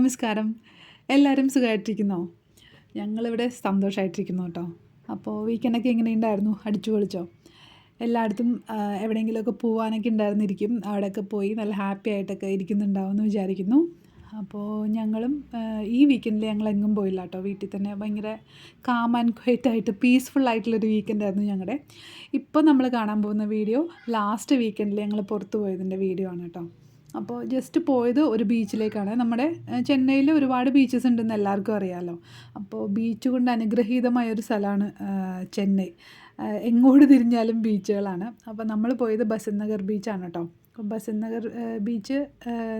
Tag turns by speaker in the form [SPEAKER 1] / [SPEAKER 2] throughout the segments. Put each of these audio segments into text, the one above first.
[SPEAKER 1] നമസ്കാരം. എല്ലാവരും സുഖമായിട്ടിരിക്കുന്നോ? ഞങ്ങളിവിടെ സന്തോഷമായിട്ടിരിക്കുന്നു കേട്ടോ. അപ്പോൾ വീക്കെൻഡൊക്കെ എങ്ങനെയുണ്ടായിരുന്നു? അടിച്ചു പൊളിച്ചോ? എല്ലായിടത്തും എവിടെയെങ്കിലുമൊക്കെ പോകാനൊക്കെ ഉണ്ടായിരുന്നിരിക്കും. അവിടെയൊക്കെ പോയി നല്ല ഹാപ്പി ആയിട്ടൊക്കെ ഇരിക്കുന്നുണ്ടാവുമെന്ന് വിചാരിക്കുന്നു. അപ്പോൾ ഞങ്ങളും ഈ വീക്കെൻഡിൽ ഞങ്ങളെങ്ങും പോയില്ല കേട്ടോ. വീട്ടിൽ തന്നെ ഭയങ്കര കാം ആൻഡ് ക്വയറ്റ് ആയിട്ട് പീസ്ഫുൾ ആയിട്ടുള്ളൊരു വീക്കെൻഡായിരുന്നു ഞങ്ങളുടെ. ഇപ്പോൾ നമ്മൾ കാണാൻ പോകുന്ന വീഡിയോ ലാസ്റ്റ് വീക്കെൻഡിൽ ഞങ്ങൾ പുറത്ത് പോയതിൻ്റെ വീഡിയോ ആണ് കേട്ടോ. അപ്പോൾ ജസ്റ്റ് പോയത് ഒരു ബീച്ചിലേക്കാണ്. നമ്മുടെ ചെന്നൈയിൽ ഒരുപാട് ബീച്ചസ് ഉണ്ടെന്ന് എല്ലാവർക്കും അറിയാമല്ലോ. അപ്പോൾ ബീച്ച് കൊണ്ട് അനുഗ്രഹീതമായ ഒരു സ്ഥലമാണ് ചെന്നൈ. എങ്ങോട്ട് തിരിഞ്ഞാലും ബീച്ചുകളാണ്. അപ്പോൾ നമ്മൾ പോയത് ബസന്റ് നഗർ ബീച്ചാണ് കേട്ടോ. ബസന്റ് നഗർ ബീച്ച്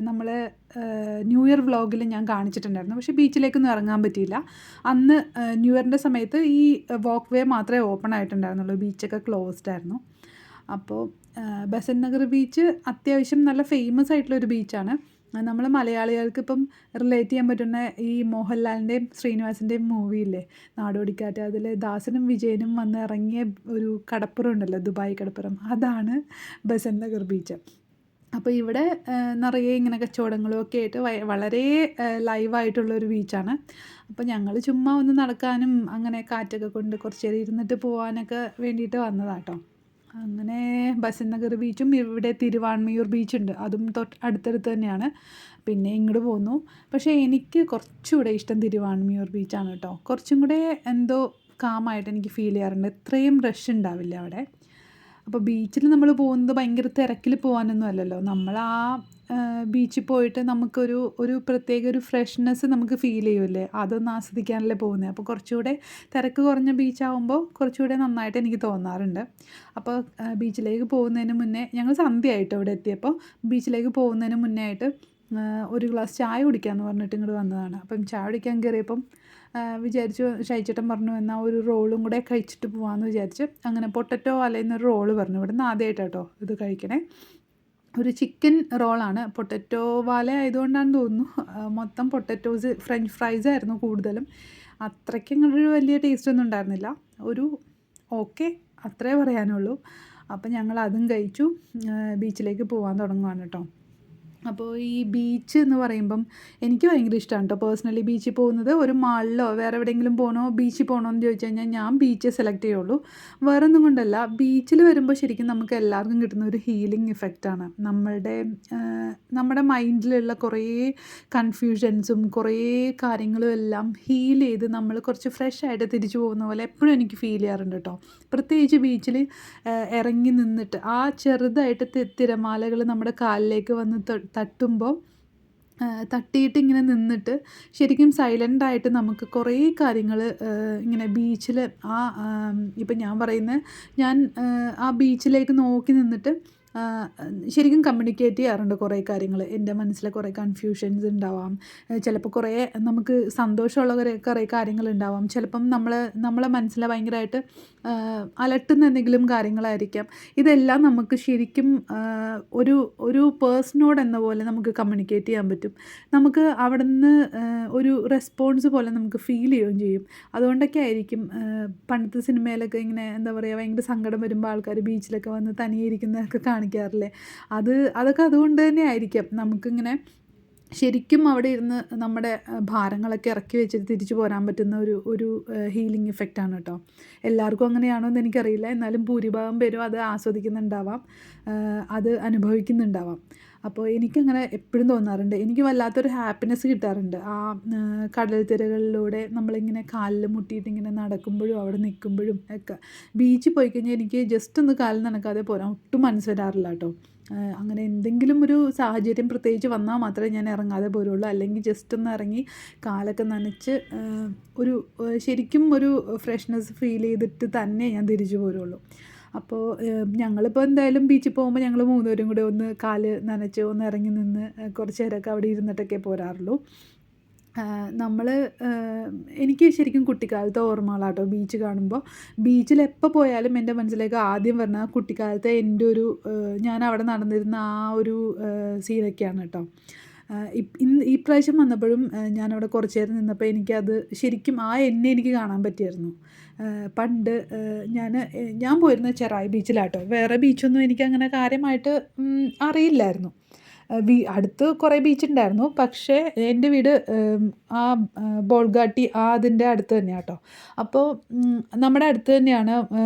[SPEAKER 1] നമ്മൾ ന്യൂ ഇയർ വ്ളോഗിൽ ഞാൻ കാണിച്ചിട്ടുണ്ടായിരുന്നു. പക്ഷേ ബീച്ചിലേക്കൊന്നും ഇറങ്ങാൻ പറ്റിയില്ല. അന്ന് ന്യൂ ഇയറിൻ്റെ സമയത്ത് ഈ വാക്ക് വേ മാത്രമേ ഓപ്പൺ ആയിട്ടുണ്ടായിരുന്നുള്ളൂ. ബീച്ചൊക്കെ ക്ലോസ്ഡ് ആയിരുന്നു. അപ്പോൾ ബസന്റ് നഗർ ബീച്ച് അത്യാവശ്യം നല്ല ഫേമസ് ആയിട്ടുള്ളൊരു ബീച്ചാണ്. നമ്മൾ മലയാളികൾക്ക് ഇപ്പം റിലേറ്റ് ചെയ്യാൻ പറ്റുന്ന ഈ മോഹൻലാലിൻ്റെയും ശ്രീനിവാസിൻ്റെയും മൂവിയില്ലേ നാടോടിക്കാറ്റ്, അതിൽ ദാസനും വിജയനും വന്ന് ഇറങ്ങിയ ഒരു കടപ്പുറം ഉണ്ടല്ലോ, ദുബായ് കടപ്പുറം, അതാണ് ബസന്റ് നഗർ ബീച്ച്. അപ്പോൾ ഇവിടെ നിറയെ ഇങ്ങനെ കച്ചവടങ്ങളും ഒക്കെ ആയിട്ട് വളരെ ലൈവായിട്ടുള്ളൊരു ബീച്ചാണ്. അപ്പോൾ ഞങ്ങൾ ചുമ്മാ ഒന്ന് നടക്കാനും അങ്ങനെ കാറ്റൊക്കെ കൊണ്ട് കുറച്ച് നേരം ഇരുന്നിട്ട് പോകാനൊക്കെ വേണ്ടിയിട്ട് വന്നതാണ് കേട്ടോ. അങ്ങനെ ബസന്റ് നഗർ ബീച്ചും ഇവിടെ തിരുവാൺമിയൂർ ബീച്ചുണ്ട്, അതും അടുത്തടുത്ത് തന്നെയാണ്. പിന്നെ ഇങ്ങോട്ട് പോന്നു. പക്ഷേ എനിക്ക് കുറച്ചുകൂടെ ഇഷ്ടം തിരുവാൺമിയൂർ ബീച്ചാണ് കേട്ടോ. കുറച്ചും കൂടെ എന്തോ കാമായിട്ട് എനിക്ക് ഫീൽ ചെയ്യാറുണ്ട്. ഇത്രയും റഷ് ഉണ്ടാവില്ല അവിടെ. അപ്പോൾ ബീച്ചിൽ നമ്മൾ പോകുന്നത് ഭയങ്കര തിരക്കിൽ പോകാനൊന്നും അല്ലല്ലോ. നമ്മൾ ആ ബീച്ചിൽ പോയിട്ട് ഒരു പ്രത്യേക ഒരു ഫ്രഷ്നെസ് നമുക്ക് ഫീൽ ചെയ്യുമല്ലേ, അതൊന്ന് ആസ്വദിക്കാനല്ലേ പോകുന്നത്. അപ്പോൾ കുറച്ചുകൂടെ തിരക്ക് കുറഞ്ഞ ബീച്ചാകുമ്പോൾ കുറച്ചുകൂടെ നന്നായിട്ട് എനിക്ക് തോന്നാറുണ്ട്. അപ്പോൾ ബീച്ചിലേക്ക് പോകുന്നതിന് മുന്നേ ഞങ്ങൾ സന്ധ്യയായിട്ട് ഇവിടെ എത്തിയപ്പോൾ ബീച്ചിലേക്ക് പോകുന്നതിന് മുന്നേ ആയിട്ട് ഒരു ഗ്ലാസ് ചായ കുടിക്കാമെന്ന് പറഞ്ഞിട്ട് ഇങ്ങോട്ട് വന്നതാണ്. അപ്പം ചായ കുടിക്കാൻ കയറിയപ്പം വിചാരിച്ചു, ഷൈച്ചേട്ടൻ പറഞ്ഞു എന്നാൽ ഒരു റോളും കൂടെ കഴിച്ചിട്ട് പോകാമെന്ന് വിചാരിച്ച് അങ്ങനെ പൊട്ടറ്റോ വലയുന്നൊരു റോള് പറഞ്ഞു. ഇവിടെ നിന്ന് ആദ്യമായിട്ടോ ഇത് കഴിക്കണേ. ഒരു ചിക്കൻ റോളാണ്. പൊട്ടറ്റോ വാല ആയതുകൊണ്ടാണെന്ന് തോന്നുന്നു മൊത്തം പൊട്ടറ്റോസ്, ഫ്രഞ്ച് ഫ്രൈസ് ആയിരുന്നു കൂടുതലും. അത്രയ്ക്ക് ഇങ്ങോട്ടൊരു വലിയ ടേസ്റ്റൊന്നും ഉണ്ടായിരുന്നില്ല. ഒരു ഓക്കെ അത്രേ പറയാനുള്ളൂ. അപ്പം ഞങ്ങൾ അതും കഴിച്ചു ബീച്ചിലേക്ക് പോകാൻ തുടങ്ങുവാണ് കേട്ടോ. അപ്പോൾ ഈ ബീച്ച് എന്ന് പറയുമ്പം എനിക്ക് ഭയങ്കര ഇഷ്ടമാണ് കേട്ടോ. പേഴ്സണലി ബീച്ചിൽ പോകുന്നത്, ഒരു മാളിലോ വേറെ എവിടെയെങ്കിലും പോകണോ ബീച്ചിൽ പോകണോ എന്ന് ചോദിച്ചു കഴിഞ്ഞാൽ ഞാൻ ബീച്ച് സെലക്ട് ചെയ്യുള്ളൂ. വേറെ ഒന്നും കൊണ്ടല്ല, ബീച്ചിൽ വരുമ്പോൾ ശരിക്കും നമുക്ക് എല്ലാവർക്കും കിട്ടുന്ന ഒരു ഹീലിംഗ് ഇഫക്റ്റാണ്. നമ്മുടെ മൈൻഡിലുള്ള കുറേ കൺഫ്യൂഷൻസും കുറേ കാര്യങ്ങളും എല്ലാം ഹീൽ ചെയ്ത് നമ്മൾ കുറച്ച് ഫ്രഷ് ആയിട്ട് തിരിച്ചു പോകുന്ന പോലെ എപ്പോഴും എനിക്ക് ഫീൽ ചെയ്യാറുണ്ട് കേട്ടോ. പ്രത്യേകിച്ച് ബീച്ചിൽ ഇറങ്ങി നിന്നിട്ട് ആ ചെറുതായിട്ട് തിരമാലകൾ നമ്മുടെ കാലിലേക്ക് വന്ന് തട്ടുമ്പോൾ തട്ടിയിട്ട് ഇങ്ങനെ നിന്നിട്ട് ശരിക്കും സൈലൻ്റായിട്ട് നമുക്ക് കുറേ കാര്യങ്ങൾ ഇങ്ങനെ ബീച്ചിൽ ഇപ്പം ഞാൻ പറയുന്നത്, ഞാൻ ആ ബീച്ചിലേക്ക് നോക്കി നിന്നിട്ട് ശരിക്കും കമ്മ്യൂണിക്കേറ്റ് ചെയ്യാറുണ്ട് കുറേ കാര്യങ്ങൾ. എൻ്റെ മനസ്സിലെ കുറേ കൺഫ്യൂഷൻസ് ഉണ്ടാവാം, ചിലപ്പോൾ കുറേ നമുക്ക് സന്തോഷമുള്ള കുറേ കാര്യങ്ങളുണ്ടാവാം, ചിലപ്പം നമ്മളെ മനസ്സിലെ ഭയങ്കരമായിട്ട് അലട്ടുന്ന എന്തെങ്കിലും കാര്യങ്ങളായിരിക്കാം. ഇതെല്ലാം നമുക്ക് ശരിക്കും ഒരു പേഴ്സണോട് എന്ന പോലെ നമുക്ക് കമ്മ്യൂണിക്കേറ്റ് ചെയ്യാൻ പറ്റും. നമുക്ക് അവിടെ നിന്ന് ഒരു റെസ്പോൺസ് പോലെ നമുക്ക് ഫീൽ ചെയ്യുകയും ചെയ്യും. അതുകൊണ്ടൊക്കെ ആയിരിക്കും പണ്ടത്തെ സിനിമയിലൊക്കെ ഇങ്ങനെ എന്താ പറയുക, ഭയങ്കര സങ്കടം വരുമ്പോൾ ആൾക്കാർ ബീച്ചിലൊക്കെ വന്ന് തനിയെ ഇരിക്കുന്നതൊക്കെ കാണിക്കാറില്ലേ. അതൊക്കെ അതുകൊണ്ട് തന്നെ ആയിരിക്കാം നമുക്കിങ്ങനെ ശരിക്കും അവിടെ ഇരുന്ന് നമ്മുടെ ഭാരങ്ങളൊക്കെ ഇറക്കി വെച്ചിട്ട് തിരിച്ചു പോരാൻ പറ്റുന്ന ഒരു ഹീലിംഗ് ഇഫക്റ്റാണ് കേട്ടോ. എല്ലാവർക്കും അങ്ങനെയാണോ എന്ന് എനിക്കറിയില്ല. എന്നാലും ഭൂരിഭാഗം പേരും അത് ആസ്വദിക്കുന്നുണ്ടാവാം, അത് അനുഭവിക്കുന്നുണ്ടാവാം. അപ്പോൾ എനിക്കങ്ങനെ എപ്പോഴും തോന്നാറുണ്ട്. എനിക്ക് വല്ലാത്തൊരു ഹാപ്പിനെസ് കിട്ടാറുണ്ട് ആ കടൽ തിരകളിലൂടെ നമ്മളിങ്ങനെ കാലിൽ മുട്ടിയിട്ട് ഇങ്ങനെ നടക്കുമ്പോഴും അവിടെ നിൽക്കുമ്പോഴും ഒക്കെ. ബീച്ചിൽ പോയി കഴിഞ്ഞാൽ എനിക്ക് ജസ്റ്റ് ഒന്ന് കാലിൽ നനക്കാതെ പോരാൻ ഒട്ടും മനസ്സ് വരാറില്ല കേട്ടോ. അങ്ങനെ എന്തെങ്കിലും ഒരു സാഹചര്യം പ്രത്യേകിച്ച് വന്നാൽ മാത്രമേ ഞാൻ ഇറങ്ങാതെ പോരുള്ളൂ. അല്ലെങ്കിൽ ജസ്റ്റ് ഒന്ന് ഇറങ്ങി കാലൊക്കെ നനച്ച് ശരിക്കും ഒരു ഫ്രഷ്നെസ് ഫീൽ ചെയ്തിട്ട് തന്നെ ഞാൻ തിരിച്ചു പോരുള്ളൂ. അപ്പോൾ ഞങ്ങളിപ്പോൾ എന്തായാലും ബീച്ചിൽ പോകുമ്പോൾ ഞങ്ങൾ മൂന്നുപേരും കൂടെ ഒന്ന് കാല് നനച്ച് ഒന്ന് ഇറങ്ങി നിന്ന് കുറച്ച് നേരമൊക്കെ അവിടെ ഇരുന്നിട്ടൊക്കെ പോരാറുള്ളൂ. എനിക്ക് ശരിക്കും കുട്ടിക്കാലത്തെ ഓർമ്മകളാട്ടോ ബീച്ച് കാണുമ്പോൾ. ബീച്ചിൽ എപ്പോൾ പോയാലും എൻ്റെ മനസ്സിലേക്ക് ആദ്യം വരുന്ന കുട്ടിക്കാലത്തെ എൻ്റെ ഒരു ഞാൻ അവിടെ നടന്നിരുന്ന ആ ഒരു സീനൊക്കെയാണ് കേട്ടോ. ഈ പ്രാവശ്യം വന്നപ്പോഴും ഞാനവിടെ കുറച്ച് നേരം നിന്നപ്പോൾ എനിക്കത് ശരിക്കും എന്നെ എനിക്ക് കാണാൻ പറ്റിയായിരുന്നു. പണ്ട് ഞാൻ പോയിരുന്നത് ചെറായി ബീച്ചിലാട്ടോ. വേറെ ബീച്ചൊന്നും എനിക്കങ്ങനെ കാര്യമായിട്ട് അറിയില്ലായിരുന്നു. അടുത്ത് കുറേ ബീച്ചുണ്ടായിരുന്നു. പക്ഷേ എൻ്റെ വീട് ആ ബോൾഗാട്ടി അതിൻ്റെ അടുത്ത് തന്നെയാണ് കേട്ടോ. അപ്പോൾ നമ്മുടെ അടുത്ത് തന്നെയാണ്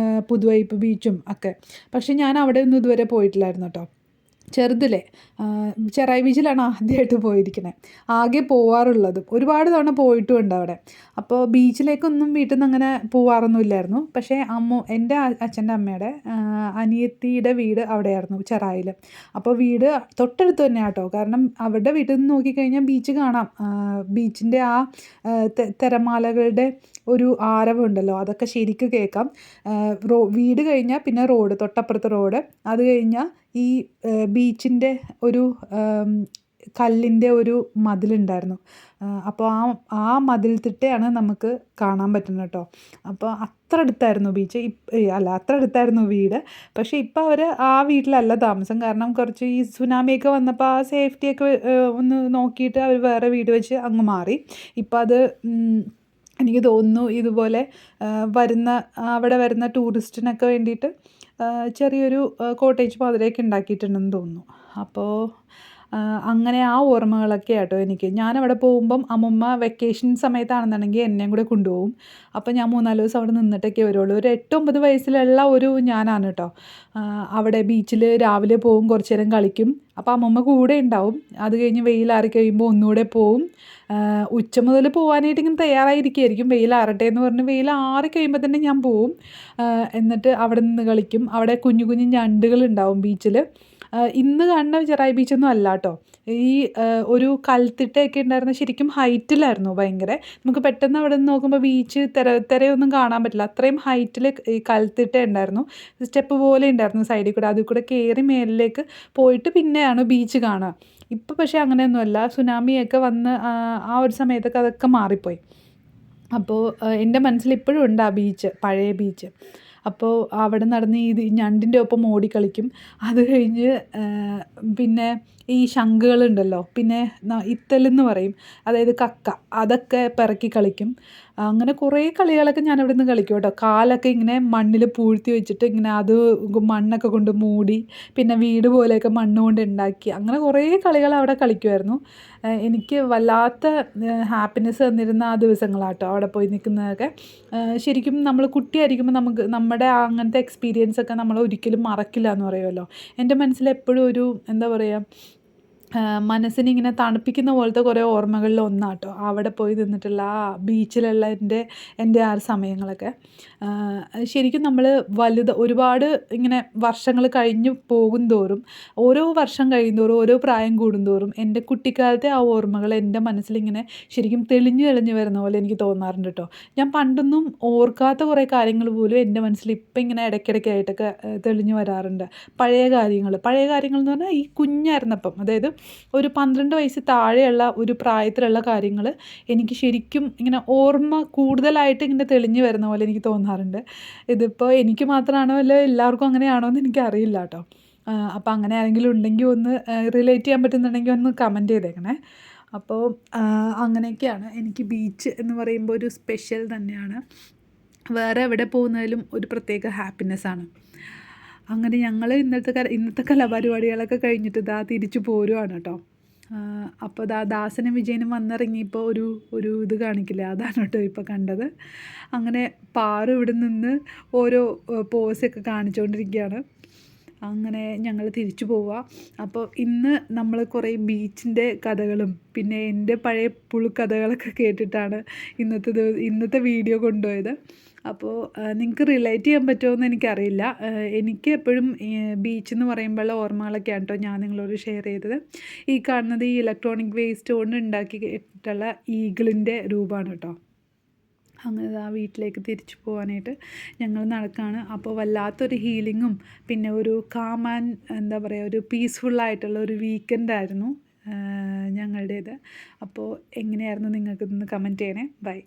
[SPEAKER 1] പുതുവൈപ്പ് ബീച്ചും ഒക്കെ. പക്ഷേ ഞാൻ അവിടെ ഒന്നും ഇതുവരെ പോയിട്ടില്ലായിരുന്നു കേട്ടോ. ചെറുതിലെ ചെറായി ബീച്ചിലാണ് ആദ്യമായിട്ട് പോയിരിക്കുന്നത്. ആകെ പോവാറുള്ളത് ഒരുപാട് തവണ പോയിട്ടുമുണ്ട് അവിടെ. അപ്പോൾ ബീച്ചിലേക്കൊന്നും വീട്ടിൽ നിന്ന് അങ്ങനെ പോവാറൊന്നുമില്ലായിരുന്നു. പക്ഷേ എൻ്റെ അച്ഛൻ്റെ അമ്മയുടെ അനിയത്തിയുടെ വീട് അവിടെയായിരുന്നു, ചെറായിൽ. അപ്പോൾ വീട് തൊട്ടടുത്ത് തന്നെയാണ് കേട്ടോ. കാരണം അവരുടെ വീട്ടിൽ നിന്ന് നോക്കിക്കഴിഞ്ഞാൽ ബീച്ച് കാണാം. ബീച്ചിൻ്റെ ആ തിരമാലകളുടെ ഒരു ആരവമുണ്ടല്ലോ, അതൊക്കെ ശരിക്കും കേൾക്കാം. വീട് കഴിഞ്ഞാൽ പിന്നെ റോഡ്, തൊട്ടപ്പുറത്തെ റോഡ്. അത് കഴിഞ്ഞാൽ ഈ ബീച്ചിൻ്റെ ഒരു കല്ലിൻ്റെ ഒരു മതിലുണ്ടായിരുന്നു. അപ്പോൾ ആ മതിൽ തിട്ടയാണ് നമുക്ക് കാണാൻ പറ്റുന്നത് കേട്ടോ. അപ്പോൾ അത്ര അടുത്തായിരുന്നു ബീച്ച്. അത്ര അടുത്തായിരുന്നു വീട്. പക്ഷേ ഇപ്പോൾ അവർ ആ വീട്ടിലല്ല താമസം. കാരണം കുറച്ച് ഈ സുനാമിയൊക്കെ വന്നപ്പോൾ ആ സേഫ്റ്റിയൊക്കെ ഒന്ന് നോക്കിയിട്ട് അവർ വേറെ വീട് വെച്ച് അങ്ങ് മാറി. ഇപ്പം അത് എനിക്ക് തോന്നുന്നു ഇതുപോലെ അവിടെ വരുന്ന ടൂറിസ്റ്റിനൊക്കെ വേണ്ടിയിട്ട് ചെറിയൊരു കോട്ടേജ് മാതിരിയൊക്കെ ഉണ്ടാക്കിയിട്ടുണ്ടെന്ന് തോന്നുന്നു. അപ്പോൾ അങ്ങനെ ആ ഓർമ്മകളൊക്കെ ആട്ടോ എനിക്ക്. ഞാനവിടെ പോകുമ്പം അമ്മമ്മ വെക്കേഷൻ സമയത്താണെന്നുണ്ടെങ്കിൽ എന്നെയും കൂടെ കൊണ്ടുപോകും. അപ്പോൾ ഞാൻ 3-4 ദിവസം അവിടെ നിന്നിട്ടൊക്കെ വരുള്ളൂ. ഒരു 8-9 വയസ്സിലുള്ള ഒരു ഞാനാണ് കേട്ടോ. അവിടെ ബീച്ചിൽ രാവിലെ പോകും, കുറച്ച് നേരം കളിക്കും. അപ്പോൾ അമ്മമ്മ കൂടെ ഉണ്ടാവും. അത് കഴിഞ്ഞ് വെയിലാറി കഴിയുമ്പോൾ ഒന്നുകൂടെ പോവും. ഉച്ച മുതൽ പോകാനായിട്ട് ഇങ്ങനെ തയ്യാറായിരിക്കുമായിരിക്കും. വെയിലാറട്ടെ എന്ന് പറഞ്ഞ് വെയിലാറി കഴിയുമ്പോൾ തന്നെ ഞാൻ പോവും. എന്നിട്ട് അവിടെ നിന്ന് കളിക്കും. അവിടെ കുഞ്ഞു കുഞ്ഞു ഞണ്ടുകളുണ്ടാവും ബീച്ചിൽ. ഇന്ന് കാണുന്ന ചെറായി ബീച്ചൊന്നും അല്ല കേട്ടോ. ഈ ഒരു കൽത്തിട്ടയൊക്കെ ഉണ്ടായിരുന്ന ശരിക്കും ഹൈറ്റിലായിരുന്നു ഭയങ്കര. നമുക്ക് പെട്ടെന്ന് അവിടെ നിന്ന് നോക്കുമ്പോൾ ബീച്ച് തിരയൊന്നും കാണാൻ പറ്റില്ല. അത്രയും ഹൈറ്റിൽ ഈ കൽത്തിട്ട ഉണ്ടായിരുന്നു. സ്റ്റെപ്പ് പോലെ ഉണ്ടായിരുന്നു സൈഡിൽ കൂടെ. അതിൽ കൂടെ കയറി മേലിലേക്ക് പോയിട്ട് പിന്നെയാണ് ബീച്ച് കാണുക. ഇപ്പോൾ പക്ഷേ അങ്ങനെയൊന്നുമല്ല. സുനാമിയൊക്കെ വന്ന് ആ ഒരു സമയത്തൊക്കെ അതൊക്കെ മാറിപ്പോയി. അപ്പോൾ എൻ്റെ മനസ്സിൽ ഇപ്പോഴും ഉണ്ട് ആ ബീച്ച്, പഴയ ബീച്ച്. അപ്പോൾ അവിടെ നടന്ന് ഈ ഞണ്ടിൻ്റെ ഒപ്പം ഓടിക്കളിക്കും. അത് കഴിഞ്ഞ് പിന്നെ ഈ ശംഖുകളുണ്ടല്ലോ, പിന്നെ ഇത്തലെന്ന് പറയും, അതായത് കക്ക, അതൊക്കെ പെറുക്കി കളിക്കും. അങ്ങനെ കുറേ കളികളൊക്കെ ഞാൻ അവിടെ നിന്ന് കളിക്കും കേട്ടോ. കാലൊക്കെ ഇങ്ങനെ മണ്ണിൽ പൂഴ്ത്തി വെച്ചിട്ട് ഇങ്ങനെ അത് മണ്ണൊക്കെ കൊണ്ട് മൂടി, പിന്നെ വീട് പോലെയൊക്കെ മണ്ണ് കൊണ്ട് ഉണ്ടാക്കി, അങ്ങനെ കുറേ കളികൾ അവിടെ കളിക്കുമായിരുന്നു. എനിക്ക് വല്ലാത്ത ഹാപ്പിനെസ് തന്നിരുന്ന ആ ദിവസങ്ങളാട്ടോ അവിടെ പോയി നിൽക്കുന്നതൊക്കെ. ശരിക്കും നമ്മൾ കുട്ടിയായിരിക്കുമ്പോൾ നമ്മുടെ അങ്ങനത്തെ എക്സ്പീരിയൻസൊക്കെ നമ്മൾ ഒരിക്കലും മറക്കില്ല എന്ന് പറയുമല്ലോ. എൻ്റെ മനസ്സിൽ എപ്പോഴും ഒരു എന്താ പറയുക, മനസ്സിനിങ്ങനെ തണുപ്പിക്കുന്ന പോലത്തെ കുറേ ഓർമ്മകളിൽ ഒന്നാട്ടോ അവിടെ പോയി നിന്നിട്ടുള്ള ആ ബീച്ചിലുള്ള എൻ്റെ ആ സമയങ്ങളൊക്കെ. ശരിക്കും നമ്മൾ ഒരുപാട് ഇങ്ങനെ വർഷങ്ങൾ കഴിഞ്ഞ് പോകും തോറും, ഓരോ വർഷം കഴിയുന്തോറും, ഓരോ പ്രായം കൂടുന്തോറും എൻ്റെ കുട്ടിക്കാലത്തെ ആ ഓർമ്മകൾ എൻ്റെ മനസ്സിലിങ്ങനെ ശരിക്കും തെളിഞ്ഞു വരുന്ന പോലെ എനിക്ക് തോന്നാറുണ്ട് കേട്ടോ. ഞാൻ പണ്ടൊന്നും ഓർക്കാത്ത കുറേ കാര്യങ്ങൾ പോലും എൻ്റെ മനസ്സിൽ ഇപ്പം ഇങ്ങനെ ഇടയ്ക്കിടയ്ക്കായിട്ടൊക്കെ തെളിഞ്ഞു വരാറുണ്ട്. പഴയ കാര്യങ്ങൾ എന്ന് പറഞ്ഞാൽ ഈ കുഞ്ഞായിരുന്നപ്പം, അതായത് ഒരു 12 വയസ്സ് താഴെയുള്ള ഒരു പ്രായത്തിലുള്ള കാര്യങ്ങൾ എനിക്ക് ശരിക്കും ഇങ്ങനെ ഓർമ്മ കൂടുതലായിട്ട് ഇങ്ങനെ തെളിഞ്ഞു വരുന്ന പോലെ എനിക്ക് തോന്നാറുണ്ട്. ഇതിപ്പോൾ എനിക്ക് മാത്രമാണോ അല്ല എല്ലാവർക്കും അങ്ങനെയാണോ എന്ന് എനിക്കറിയില്ല കേട്ടോ. അപ്പോൾ അങ്ങനെ ആരെങ്കിലും ഉണ്ടെങ്കിൽ ഒന്ന് റിലേറ്റ് ചെയ്യാൻ പറ്റുന്നുണ്ടെങ്കിൽ ഒന്ന് കമൻറ്റ് ചെയ്തേക്കണേ. അപ്പോൾ അങ്ങനെയൊക്കെയാണ്. എനിക്ക് ബീച്ച് എന്ന് പറയുമ്പോൾ ഒരു സ്പെഷ്യൽ തന്നെയാണ്. വേറെ എവിടെ പോകുന്നതിലും ഒരു പ്രത്യേക ഹാപ്പിനെസ്സാണ്. അങ്ങനെ ഞങ്ങൾ ഇന്നത്തെ കലാപരിപാടികളൊക്കെ കഴിഞ്ഞിട്ട് തിരിച്ചു പോരുവാണ് കേട്ടോ. അപ്പോൾ ദാസനും വിജയനും വന്നിറങ്ങിയപ്പോൾ ഒരു ഇത് കാണിക്കില്ല, അതാണ് കേട്ടോ ഇപ്പോൾ കണ്ടത്. അങ്ങനെ പാറു ഇവിടെ നിന്ന് ഓരോ പോസൊക്കെ കാണിച്ചുകൊണ്ടിരിക്കുകയാണ്. അങ്ങനെ ഞങ്ങൾ തിരിച്ചു പോവുക. അപ്പോൾ ഇന്ന് നമ്മൾ കുറേ ബീച്ചിൻ്റെ കഥകളും പിന്നെ എൻ്റെ പഴയ പുളുക്കഥകളൊക്കെ കേട്ടിട്ടാണ് ഇന്നത്തെ വീഡിയോ കൊണ്ടുപോയത്. അപ്പോൾ നിങ്ങൾക്ക് റിലേറ്റ് ചെയ്യാൻ പറ്റുമോ എന്ന് എനിക്കറിയില്ല. എനിക്ക് എപ്പോഴും ബീച്ചെന്ന് പറയുമ്പോഴുള്ള ഓർമ്മകളൊക്കെയാണ് കേട്ടോ ഞാൻ നിങ്ങളോട് ഷെയർ ചെയ്തത്. ഈ കാണുന്നത് ഈ ഇലക്ട്രോണിക് വേസ്റ്റ് കൊണ്ട് ഉണ്ടാക്കിയിട്ടുള്ള ഈഗിളിൻ്റെ രൂപമാണ് കേട്ടോ. അങ്ങനെ ആ വീട്ടിലേക്ക് തിരിച്ചു പോകാനായിട്ട് ഞങ്ങൾ നടക്കുകയാണ്. അപ്പോൾ വല്ലാത്തൊരു ഹീലിങ്ങും പിന്നെ ഒരു കാം ആൻഡ് എന്താ പറയുക, ഒരു പീസ്ഫുള്ളായിട്ടുള്ള ഒരു വീക്കെൻഡായിരുന്നു ഞങ്ങളുടേത്. അപ്പോൾ എങ്ങനെയായിരുന്നു നിങ്ങൾക്കിന്ന് കമൻറ്റ് ചെയ്യണേ. ബൈ.